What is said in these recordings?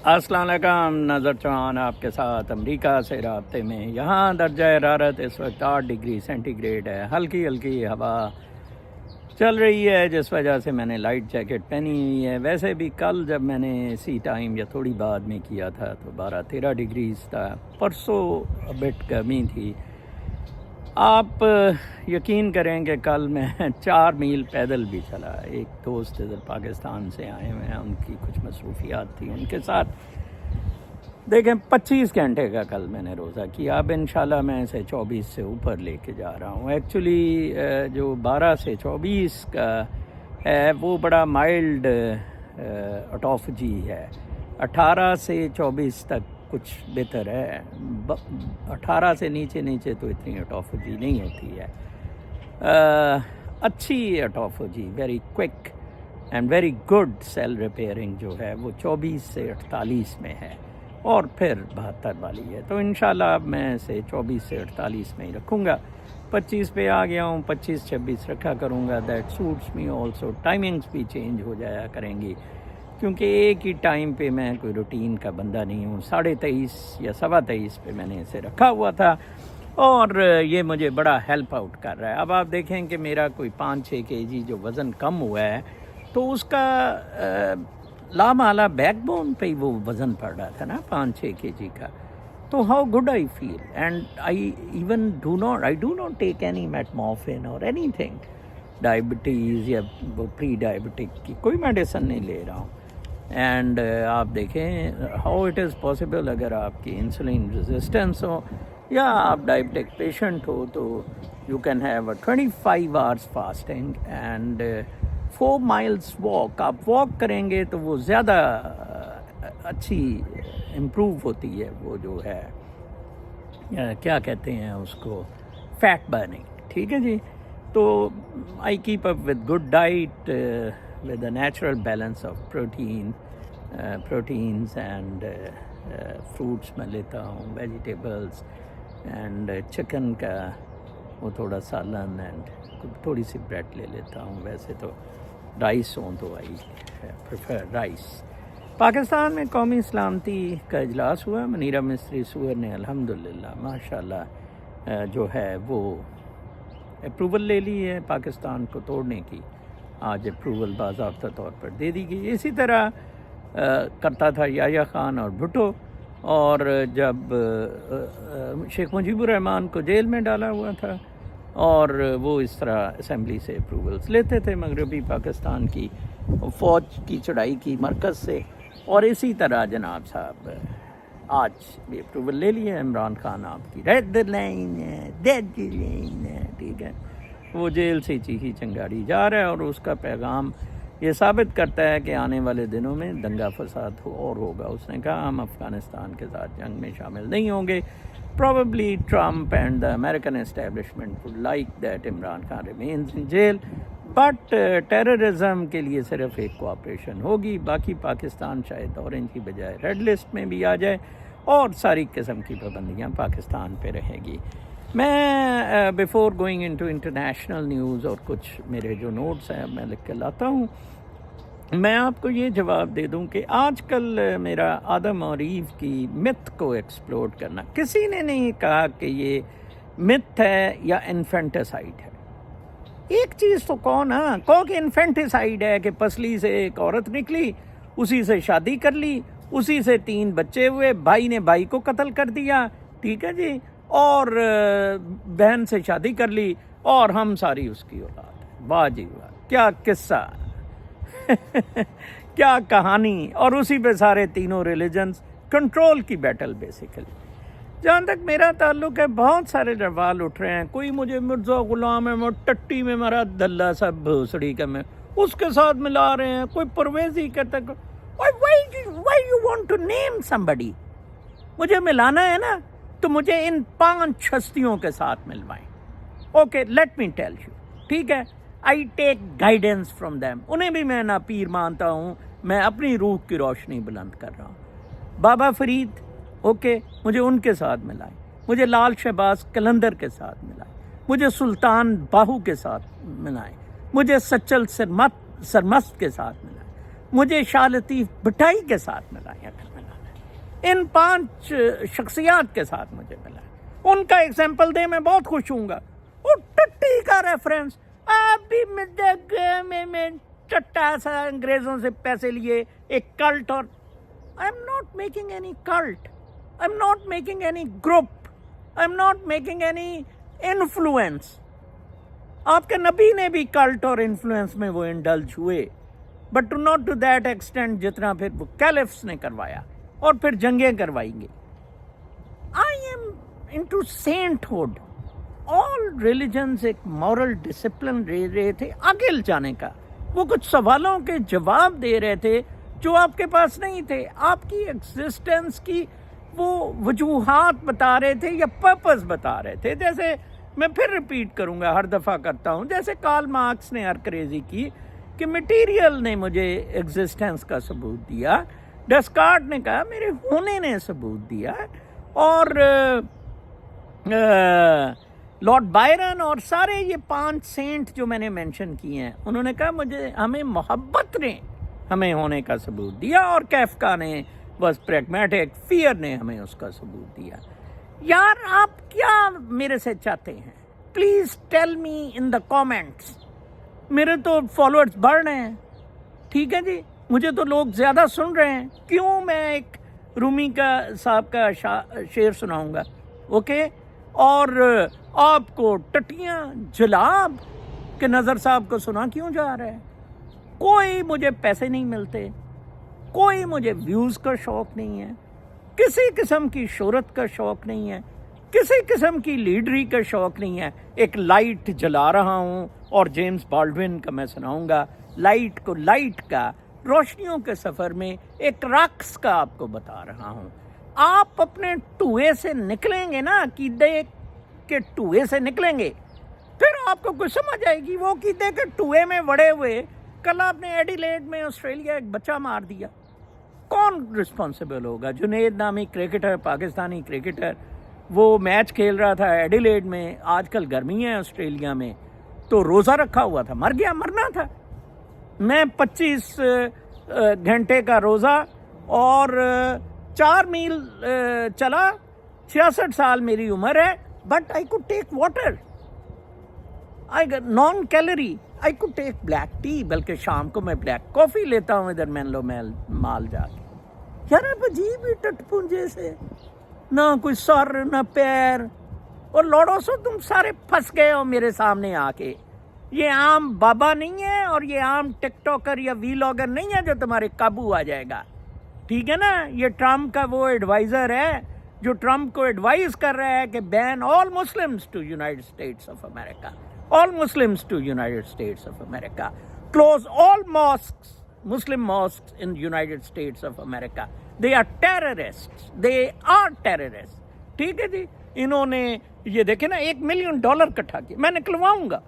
السلام علیکم، نظر چوہان آپ کے ساتھ امریکہ سے رابطے میں۔ یہاں درجہ حرارت اس وقت 8 ڈگری سینٹی گریڈ ہے، ہلکی ہلکی ہوا چل رہی ہے جس وجہ سے میں نے لائٹ جیکٹ پہنی ہوئی ہے۔ ویسے بھی کل جب میں نے اسی ٹائم یا تھوڑی بعد میں کیا تھا تو 12-13 ڈگریز تھا، پرسوں بٹ گرمی تھی۔ آپ یقین کریں کہ کل میں 4 میل پیدل بھی چلا۔ ایک دوست ادھر پاکستان سے آئے ہوئے ہیں، ان کی کچھ مصروفیات تھی، ان کے ساتھ دیکھیں 25 گھنٹے کا کل میں نے روزہ کیا۔ اب انشاءاللہ میں اسے 24 سے اوپر لے کے جا رہا ہوں۔ ایکچولی جو 12 سے 24 کا ہے وہ بڑا مائلڈ آٹوفجی ہے، 18 سے 24 تک کچھ بہتر ہے، 18 سے نیچے تو اتنی آٹوفجی نہیں ہوتی ہے۔ اچھی autophagy, very quick and very good cell repairing جو ہے وہ 24 سے 48 میں ہے، اور پھر 72 والی ہے۔ تو انشاءاللہ اب میں اسے 24 سے 48 میں ہی رکھوں گا۔ 25 پہ آ گیا ہوں، 25-26 رکھا کروں گا۔ That suits me also. Timings بھی چینج ہو جایا کریں گی، کیونکہ ایک ہی ٹائم پہ میں کوئی روٹین کا بندہ نہیں ہوں۔ 23.5 یا 23.15 پہ میں نے اسے رکھا ہوا تھا، اور یہ مجھے بڑا ہیلپ آؤٹ کر رہا ہے۔ اب آپ دیکھیں کہ میرا کوئی 5-6 kg جو وزن کم ہوا ہے، تو اس کا لامحالہ بیک بون پہ ہی وہ وزن پڑ رہا تھا نا 5-6 kg کا۔ تو how good I feel, and I do not take any metformin اور اینی تھنگ، ڈائبٹیز یا پری ڈائبٹک کی کوئی میڈیسن نہیں لے رہا ہوں۔ اینڈ آپ دیکھیں ہاؤ اٹ از پاسبل، اگر آپ کی انسولین ریزسٹنس ہو یا آپ ڈائبٹک پیشنٹ ہو تو you can have 25 hours fasting and 4 miles walk. آپ واک کریں گے تو وہ زیادہ اچھی امپروو ہوتی ہے، وہ جو ہے کیا کہتے ہیں اس کو، فیٹ برننگ، ٹھیک ہے جی۔ تو I keep up with good diet with a natural balance of proteins and fruits میں لیتا ہوں، ویجیٹیبلس اینڈ چکن کا وہ تھوڑا سالن اینڈ تھوڑی سی بریڈ لے لیتا ہوں۔ ویسے تو رائس ہوں تو آئی پریفر رائس۔ پاکستان میں قومی سلامتی کا اجلاس ہوا، منیرہ مصری سور نے الحمدللہ ماشاءاللہ جو ہے وہ اپروول لے لی ہے پاکستان کو توڑنے کی۔ آج اپروول باضابطہ طور پر دے دی گئی۔ اسی طرح کرتا تھا یحییٰ خان اور بھٹو، اور جب شیخ مجیب الرحمان کو جیل میں ڈالا ہوا تھا، اور وہ اس طرح اسمبلی سے اپروولز لیتے تھے مغربی پاکستان کی فوج کی چڑھائی کی مرکز سے، اور اسی طرح جناب صاحب آج بھی اپروول لے لیے۔ عمران خان آپ کی ریڈ لائن ہے، ڈیڈ لائن ہے، ٹھیک ہے، وہ جیل سے چیخی چنگاڑی جا رہا ہے، اور اس کا پیغام یہ ثابت کرتا ہے کہ آنے والے دنوں میں دنگا فساد اور ہوگا۔ اس نے کہا ہم افغانستان کے ساتھ جنگ میں شامل نہیں ہوں گے۔ Probably Trump and the American establishment would like that Imran Khan remains in jail, but terrorism کے لیے صرف ایک کوآپریشن ہوگی، باقی پاکستان شاید اورنج کی بجائے ریڈ لسٹ میں بھی آ جائے، اور ساری قسم کی پابندیاں پاکستان پہ رہے گی۔ میں before going into international news اور کچھ میرے جو نوٹس ہیں میں لکھ کے لاتا ہوں، میں آپ کو یہ جواب دے دوں کہ آج کل میرا آدم اور ایو کی متھ کو ایکسپلور کرنا، کسی نے نہیں کہا کہ یہ متھ ہے یا انفینٹیسائیڈ ہے۔ ایک چیز تو کہو کہ انفینٹیسائیڈ ہے کہ پسلی سے ایک عورت نکلی، اسی سے شادی کر لی، اسی سے 3 بچے ہوئے، بھائی نے بھائی کو قتل کر دیا، ٹھیک ہے جی، اور بہن سے شادی کر لی، اور ہم ساری اس کی اولاد ہے۔ واہ جی واہ، کیا قصہ کیا کہانی، اور اسی پہ سارے تینوں ریلیجنز کنٹرول کی بیٹل بیسیکلی۔ جہاں تک میرا تعلق ہے، بہت سارے سوال اٹھ رہے ہیں، کوئی مجھے مرزا غلام احمد ٹٹی میں مرا دلہ سب بھوسڑی کا میں اس کے ساتھ ملا رہے ہیں، کوئی پرویزی کہتا ہے why you want to name somebody؟ مجھے ملانا ہے نا تو مجھے ان 5 ہستیوں کے ساتھ ملوائیں۔ Okay let me tell you, ٹھیک ہے، I take guidance from them. انہیں بھی میں نا پیر مانتا ہوں، میں اپنی روح کی روشنی بلند کر رہا ہوں۔ بابا فرید، اوکے، مجھے ان کے ساتھ ملائیں، مجھے لال شہباز قلندر کے ساتھ ملائیں، مجھے سلطان باہو کے ساتھ ملائیں، مجھے سچل سرمست کے ساتھ ملائیں، مجھے شاہ لطیف بھٹائی کے ساتھ ملائیں۔ ان 5 شخصیات کے ساتھ مجھے ملا ہے، ان کا ایگزامپل دے میں بہت خوش ہوں گا. وہ ٹٹی کا ریفرنس، آپ بھی میں چٹا سا انگریزوں سے پیسے لیے ایک کلٹ. اور I am not making any cult, I am not making any group, I am not making any influence. آپ کے نبی نے بھی کلٹ اور انفلوئنس میں وہ انڈلج ہوئے، but not to that extent جتنا پھر وہ کیلفس نے کروایا اور پھر جنگیں کروائیں گے. I am into sainthood. All religions ایک مورل ڈسپلن دے رہے تھے آگے جانے کا. وہ کچھ سوالوں کے جواب دے رہے تھے جو آپ کے پاس نہیں تھے. آپ کی ایگزسٹنس کی وہ وجوہات بتا رہے تھے یا پرپز بتا رہے تھے. جیسے میں پھر ریپیٹ کروں گا، ہر دفعہ کرتا ہوں، جیسے کارل مارکس نے انگریزی کی کہ مٹیریل نے مجھے ایگزسٹنس کا ثبوت دیا، ڈیسکارٹ نے کہا میرے ہونے نے ثبوت دیا، اور لارڈ بائرن اور سارے یہ 5 سینٹ جو میں نے مینشن کیے ہیں، انہوں نے کہا مجھے ہمیں محبت نے ہمیں ہونے کا ثبوت دیا، اور کیفکا نے بس پریگمیٹک، فیئر نے ہمیں اس کا ثبوت دیا. یار آپ کیا میرے سے چاہتے ہیں؟ Please tell me in the comments. میرے تو فالوورز بڑھ رہے ہیں، ٹھیک ہے جی، مجھے تو لوگ زیادہ سن رہے ہیں. کیوں میں ایک رومی کا صاحب کا شعر سناؤں گا، اوکے؟ اور آپ کو ٹٹیاں جلاب کے نظر صاحب کو سنا کیوں جا رہا ہے؟ کوئی مجھے پیسے نہیں ملتے، کوئی مجھے ویوز کا شوق نہیں ہے، کسی قسم کی شہرت کا شوق نہیں ہے، کسی قسم کی لیڈری کا شوق نہیں ہے. ایک لائٹ جلا رہا ہوں، اور جیمز بالڈون کا میں سناؤں گا، لائٹ کو، لائٹ کا روشنیوں کے سفر میں ایک رقص کا آپ کو بتا رہا ہوں. آپ اپنے ٹوئے سے نکلیں گے نا، عقیدے کے ٹوئے سے نکلیں گے، پھر آپ کو کچھ سمجھ آئے گی. وہ عقیدے کے ٹوئے میں وڑے ہوئے، کل آپ نے ایڈیلیڈ میں آسٹریلیا ایک بچہ مار دیا، کون رسپانسبل ہوگا؟ جنید نامی کرکٹر، پاکستانی کرکٹر، وہ میچ کھیل رہا تھا ایڈیلیڈ میں. آج کل گرمی ہے آسٹریلیا میں، تو روزہ رکھا ہوا تھا، مر گیا، مرنا تھا. میں 25 گھنٹے کا روزہ اور 4 میل چلا، 66 سال میری عمر ہے، but I could take water, naan calorie, I could take black tea, بلکہ شام کو میں بلیک کافی لیتا ہوں ادھر مینلو مال جا کے. یار اب عجیب ہی ٹٹ پونجے سے، نہ کوئی سر نہ پیر. اور لوڑو سو تم سارے پھنس گئے ہو میرے سامنے آ کے. یہ عام بابا نہیں ہے، اور یہ عام ٹک ٹاکر یا ویلاگر نہیں ہے جو تمہارے قابو آ جائے گا، ٹھیک ہے نا؟ یہ ٹرمپ کا وہ ایڈوائزر ہے جو ٹرمپ کو ایڈوائز کر رہا ہے کہ ban all Muslims to United States of America, all Muslims to United States of America, close all mosques, Muslim mosques in United States of America. They are terrorists. They are terrorists. ٹھیک ہے جی. انہوں نے یہ دیکھیں نا $1 million اکٹھا کیا. میں نکلواؤں گا.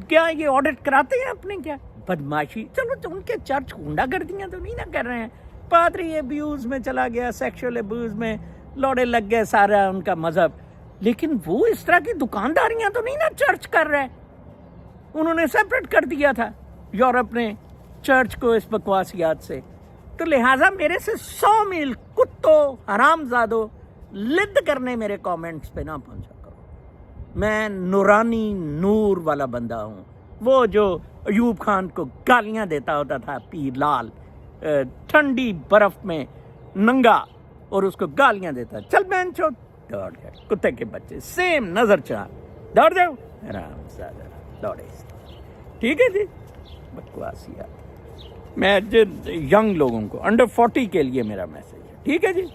کیا یہ آڈٹ کراتے ہیں اپنے؟ کیا بدماشی. چلو ان کے چرچ گنڈا گردیاں تو نہیں نا کر رہے ہیں. پادری ابیوز میں چلا گیا، سیکشل ابیوز میں لوڑے لگ گئے، سارا ان کا مذہب. لیکن وہ اس طرح کی دکانداریاں تو نہیں نا چرچ کر رہے. انہوں نے سیپریٹ کر دیا تھا یورپ نے چرچ کو اس بکواسیات سے. تو لہٰذا میرے سے 100 میل کتو حرام زادو لد کرنے میرے کامنٹس پہ نہ پہنچا کرو. میں نورانی نور والا بندہ ہوں، وہ جو ایوب خان کو گالیاں دیتا ہوتا تھا پیر لال، ٹھنڈی برف میں ننگا، اور اس کو گالیاں دیتا. چل بہن چو، دوڑ گئے کتے کے بچے، سیم نظر چاہ، دوڑ جاؤ حرام زادہ، دوڑے. ٹھیک ہے جی. بکواسیات. میں ینگ لوگوں کو، انڈر 40 کے لیے میرا میسج ہے، ٹھیک ہے جی.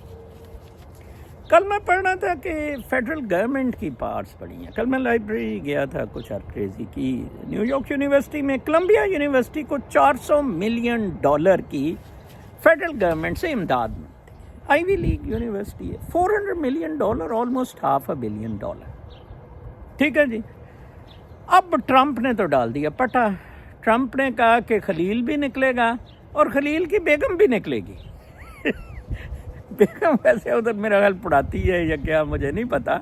کل میں پڑھنا تھا کہ فیڈرل گورنمنٹ کی پارٹس پڑھی ہیں. کل میں لائبریری گیا تھا کچھ کریزی کی. نیو یارک یونیورسٹی میں، کولمبیا یونیورسٹی کو $400 ملین کی فیڈرل گورنمنٹ سے امداد ملتی. آئی وی لیگ یونیورسٹی ہے. $400 ملین، آلموسٹ $500 ملین. ٹھیک ہے جی. اب ٹرمپ نے تو ڈال دیا پٹا. ٹرمپ نے کہا کہ خلیل بھی نکلے گا اور خلیل کی بیگم بھی نکلے گی. بیگم ویسے ادھر میرا خیال پڑھاتی ہے یا کیا مجھے نہیں پتا.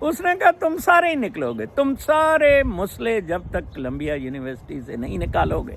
اس نے کہا تم سارے ہی نکلو گے، تم سارے مسئلے جب تک کولمبیا یونیورسٹی سے نہیں نکالو گے.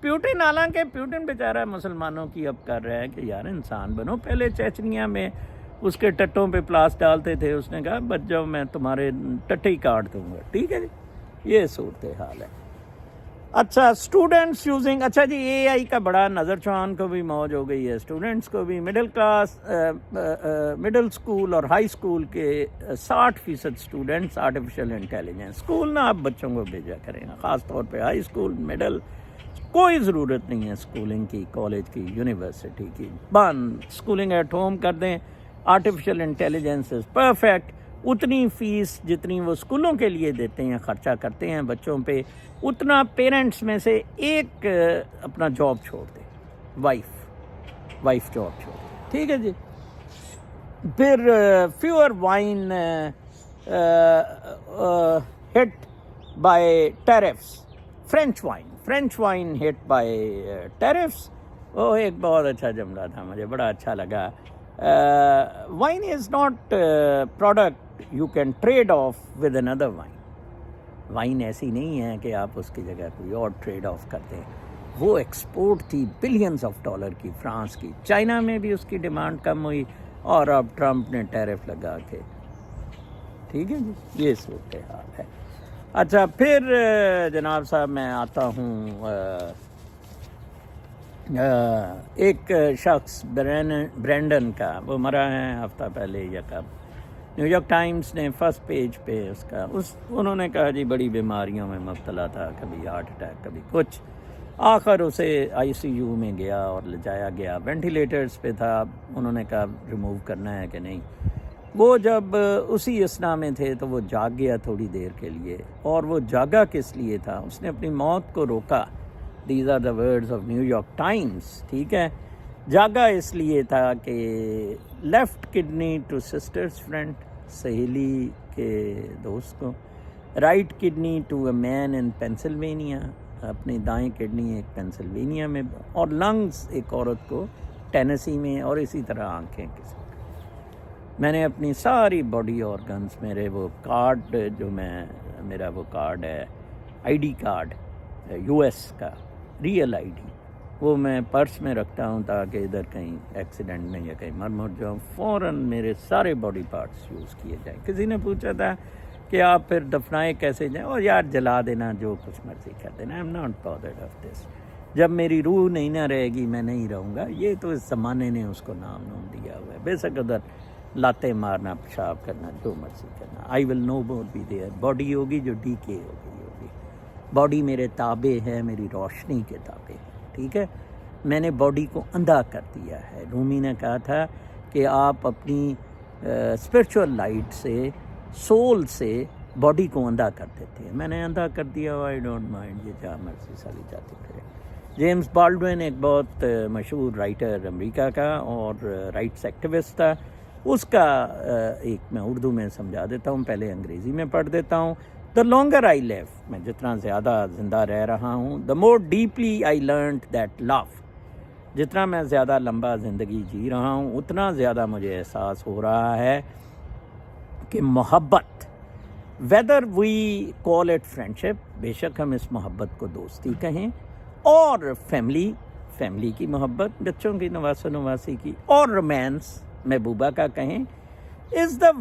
پیوٹن، حالانکہ پیوٹن بیچارہ مسلمانوں کی اب کر رہا ہے کہ یار انسان بنو. پہلے چیچنیا میں اس کے ٹٹوں پہ پلاس ڈالتے تھے، اس نے کہا بچ جاؤ میں تمہارے ٹٹے ہی کاٹ دوں گا. ٹھیک ہے جی، یہ صورتحال ہے. اچھا اسٹوڈنٹس یوزنگ، اچھا جی اے آئی کا بڑا نظر چوہان کو بھی موج ہو گئی ہے، اسٹوڈنٹس کو بھی. مڈل اسکول اور ہائی اسکول کے 60% اسٹوڈنٹس آرٹیفیشیل انٹیلیجنس. اسکول نہ آپ بچوں کو بھیجا کریں، خاص طور پہ ہائی اسکول، مڈل. کوئی ضرورت نہیں ہے اسکولنگ کی، کالج کی، یونیورسٹی کی. بند اسکولنگ ایٹ ہوم کر دیں. Artificial intelligence is perfect. اتنی فیس جتنی وہ اسکولوں کے لیے دیتے ہیں، خرچہ کرتے ہیں بچوں پہ، اتنا پیرنٹس میں سے ایک اپنا جاب چھوڑ دے. وائف جاب چھوڑ دے. ٹھیک ہے جی. پھر fever wine hit by tariffs. French wine hit by tariffs. وہ ایک بہت اچھا جملہ تھا، مجھے بڑا اچھا لگا. wine is not product you can trade off with another wine. وائن ایسی نہیں ہے کہ آپ اس کی جگہ کوئی اور ٹریڈ آف کرتے ہیں. وہ ایکسپورٹ تھی بلینز آف ڈالر کی فرانس کی. چائنا میں بھی اس کی ڈیمانڈ کم ہوئی اور اب ٹرمپ نے ٹیرف لگا کے. ٹھیک ہے جی، یہ صورتحال ہے. اچھا پھر جناب صاحب میں آتا ہوں ایک شخص برینڈن کا، وہ مرا ہے ہفتہ پہلے یا کب. نیو یارک ٹائمز نے فرسٹ پیج پہ انہوں نے کہا جی بڑی بیماریوں میں مبتلا تھا، کبھی ہارٹ اٹیک کبھی کچھ. آخر اسے آئی سی یو میں گیا اور لے جایا گیا، وینٹیلیٹرز پہ تھا. انہوں نے کہا ریموو کرنا ہے کہ نہیں. وہ جب اسی اسنا میں تھے تو وہ جاگ گیا تھوڑی دیر کے لیے. اور وہ جاگا کس لیے تھا؟ اس نے اپنی موت کو روکا. These are the words of New York Times. ٹھیک ہے. جاگا اس لیے تھا کہ left kidney to sister's friend, سہیلی کے دوست کو. Right kidney to a man in Pennsylvania, اپنی دائیں کڈنی ایک پینسلوینیا میں. اور لنگز ایک عورت کو ٹینیسی میں. اور اسی طرح آنکھیں کسی. میں نے اپنی ساری باڈی آرگنز، میرے وہ کارڈ جو میرا وہ کارڈ ہے I D card U S کا، ریئل آئی ڈی، وہ میں پرس میں رکھتا ہوں تاکہ ادھر کہیں ایکسیڈنٹ میں یا کہیں مر جاؤں فوراً میرے سارے باڈی پارٹس یوز کیے جائیں. کسی نے پوچھا تھا کہ آپ پھر دفنائے کیسے جائیں؟ اور یار جلا دینا، جو کچھ مرضی کر دینا. I am not bothered of this. جب میری روح نہیں نہ رہے گی میں نہیں رہوں گا. یہ تو اس زمانے نے اس کو نام دیا ہوا ہے. بے شک ادھر لاتیں مارنا، پیشاب کرنا، جو مرضی کرنا. آئی ول نو مور بی دیئر. باڈی ہوگی جو ڈی کے ہوگی. باڈی میرے تابع ہے، میری روشنی کے تابع ہے. ٹھیک ہے. میں نے باڈی کو اندھا کر دیا ہے. رومی نے کہا تھا کہ آپ اپنی اسپرچول لائٹ سے، سول سے باڈی کو اندھا کر دیتے ہیں. میں نے اندھا کر دیا. آئی ڈونٹ مائنڈ، یہ جہاں مرضی سالی جاتی پھرے. جیمز بالڈوین ایک بہت مشہور رائٹر امریکہ کا اور رائٹس ایکٹیوسٹ تھا. اس کا ایک میں اردو میں سمجھا دیتا ہوں، پہلے انگریزی میں پڑھ دیتا ہوں. The longer I live، میں جتنا زیادہ زندہ رہ رہا ہوں، the more deeply I learned that love، جتنا میں زیادہ لمبا زندگی جی رہا ہوں اتنا زیادہ مجھے احساس ہو رہا ہے کہ محبت، whether we call it friendship، بے شک ہم اس محبت کو دوستی کہیں، اور فیملی کی محبت، بچوں کی نواسی کی، اور رومانس محبوبہ کا کہیں، is the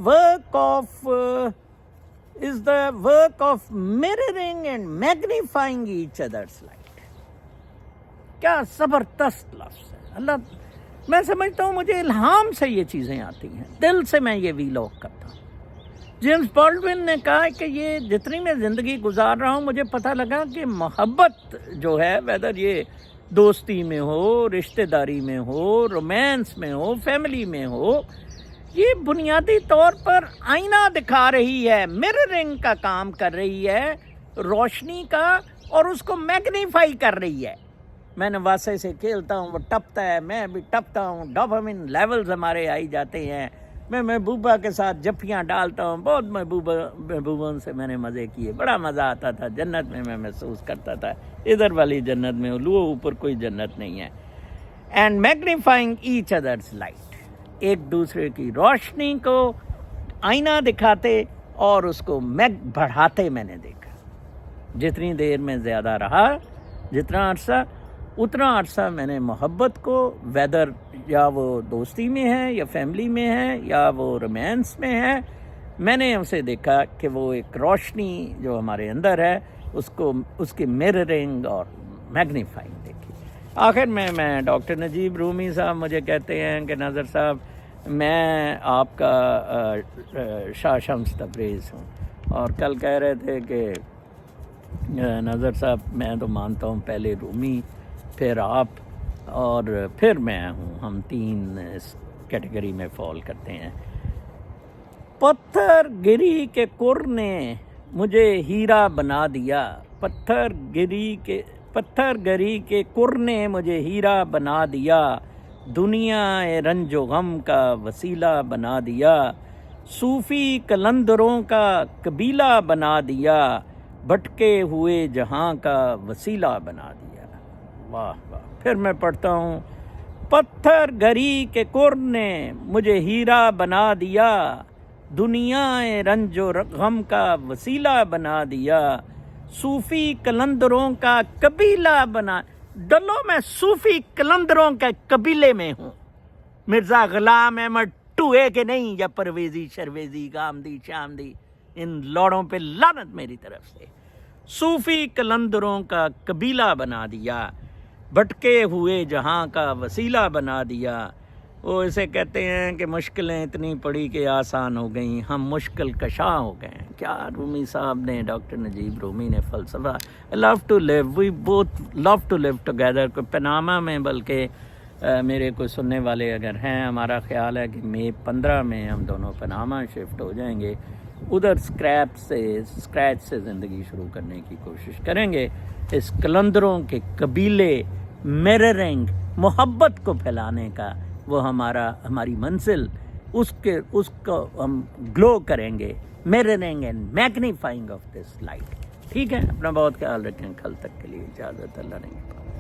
work of mirroring and magnifying each other's light. کیا زبردست لفظ ہے. اللہ، میں سمجھتا ہوں مجھے الہام سے یہ چیزیں آتی ہیں، دل سے میں یہ ویلاگ کرتا ہوں. جیمز بالڈوین نے کہا کہ یہ جتنی میں زندگی گزار رہا ہوں مجھے پتہ لگا کہ محبت جو ہے، ویدر یہ دوستی میں ہو، رشتہ داری میں ہو، رومانس میں ہو، فیملی میں ہو، یہ بنیادی طور پر آئینہ دکھا رہی ہے، مررنگ کا کام کر رہی ہے، روشنی کا، اور اس کو میگنیفائی کر رہی ہے. میں نواسے سے کھیلتا ہوں، وہ ٹپتا ہے، میں بھی ٹپتا ہوں، ڈوپامین لیولز ہمارے آئی جاتے ہیں. میں محبوبہ کے ساتھ جفیاں ڈالتا ہوں. بہت محبوبوں سے میں نے مزے کیے، بڑا مزہ آتا تھا. جنت میں محسوس کرتا تھا، ادھر والی جنت میں لو اوپر کوئی جنت نہیں ہے. And magnifying each other's light, ایک دوسرے کی روشنی کو آئینہ دکھاتے اور اس کو بڑھاتے میں نے دیکھا. جتنی دیر میں زیادہ رہا، جتنا عرصہ، اتنا عرصہ میں نے محبت کو، ویدر یا وہ دوستی میں ہے یا فیملی میں ہے یا وہ رومانس میں ہے، میں نے اسے دیکھا کہ وہ ایک روشنی جو ہمارے اندر ہے اس کی میررنگ اور میگنیفائنگ دیکھی۔ آخر میں ڈاکٹر نجیب رومی صاحب مجھے کہتے ہیں کہ ناظر صاحب میں آپ کا شاہ شمس تبریز ہوں، اور کل کہہ رہے تھے کہ ناظر صاحب میں تو مانتا ہوں پہلے رومی، پھر آپ اور پھر میں ہوں، ہم تین اس کیٹیگری میں فال کرتے ہیں۔ پتھر گری کے کر نے مجھے ہیرا بنا دیا، پتھر گری کے کر نے مجھے ہیرا بنا دیا، دنیا رنج و غم کا وسیلہ بنا دیا، صوفی قلندروں کا قبیلہ بنا دیا، بھٹکے ہوئے جہاں کا وسیلہ بنا دیا۔ واہ واہ۔ پھر میں پڑھتا ہوں، پتھر گری کے کر نے مجھے ہیرا بنا دیا، دنیا رنج و غم کا وسیلہ بنا دیا، صوفی قلندروں کا قبیلہ بنا۔ ڈلو میں صوفی قلندروں کے قبیلے میں ہوں، مرزا غلام احمد ٹوئے کے نہیں، یا پرویزی شرویزی گامدی شامدی، ان لوڑوں پہ لعنت میری طرف سے۔ صوفی قلندروں کا قبیلہ بنا دیا، بھٹکے ہوئے جہاں کا وسیلہ بنا دیا۔ وہ اسے کہتے ہیں کہ مشکلیں اتنی پڑی کہ آسان ہو گئیں، ہم مشکل کشاں ہو گئے ہیں۔ کیا رومی صاحب نے، ڈاکٹر نجیب رومی نے فلسفہ، love to live, we both love to live together. کوئی پناما میں، بلکہ میرے کوئی سننے والے اگر ہیں، ہمارا خیال ہے کہ مئی 15 میں ہم دونوں پناما شفٹ ہو جائیں گے، ادھر اسکریچ سے زندگی شروع کرنے کی کوشش کریں گے۔ اس قلندروں کے قبیلے، میررنگ، محبت کو پھیلانے کا وہ ہماری منزل، اس کو ہم گلو کریں گے، mirroring and magnifying of this light. ٹھیک ہے، اپنا بہت خیال رکھیں، کل تک کے لیے اجازت، اللہ نے